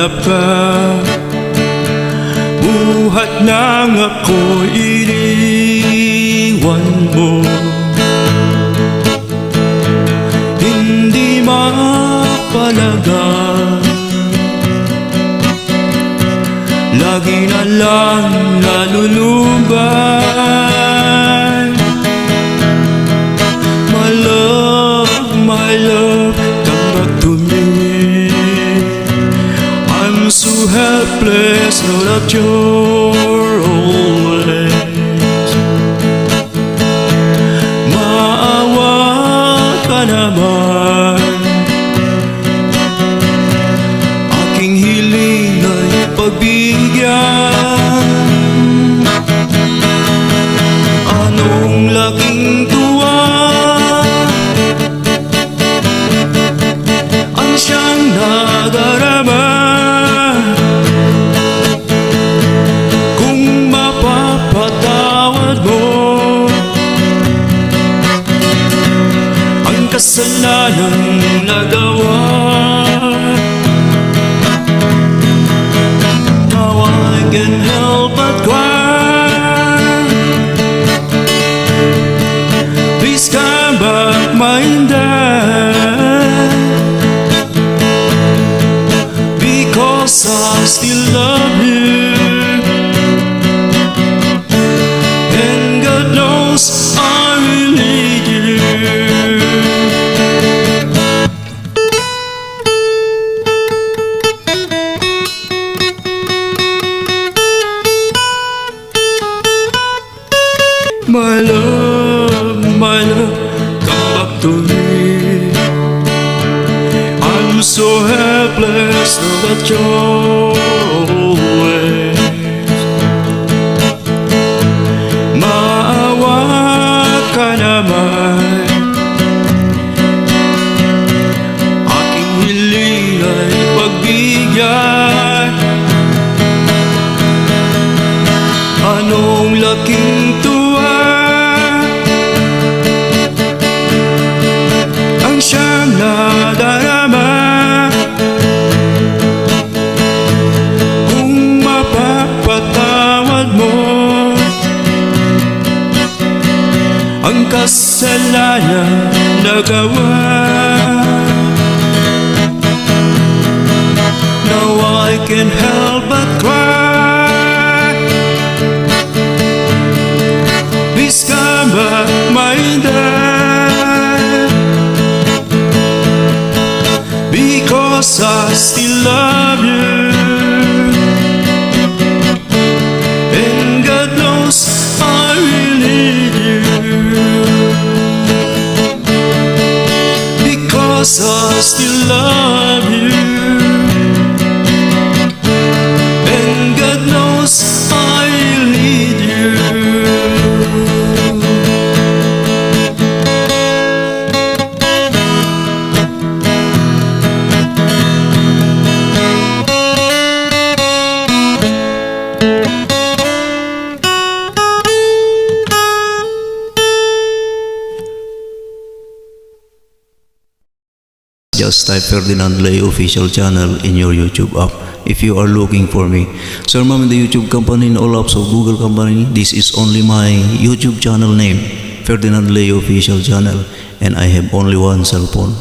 hanap ka. Buhat nang ako iniwan mo, hindi mapalaga. Lagi na lang nalulubay. My love, come back to me. I'm so helpless, know that you're always. Maawa ka naman. Aking hiling ay pagbigyan. Anong laking tuwa ang siyang nadarama. Kung mapapatawad mo ang kasalanang nagawa. Now I can't help but cry. Please come back, my dad, because I still love you, and God knows I will need you. My love, come back to me. I'm so helpless, know that you're always. Maawa ka naman. Aking hiling ay pagbigyan. Anong laking tuwa ang siyang nadarama. Kung mapapatawad mo ang kasalanan nagawa. Now I can't help but cry. Please come back, my dad, because I still love you, and God knows I will need you, because I still love you, and God knows I will need you. Just type Ferdinand Lay official channel in your YouTube app if you are looking for me. Sir, ma'am, in the YouTube company in all apps of Google company, this is only my YouTube channel name, Ferdinand Lay official channel, and I have only one cell phone.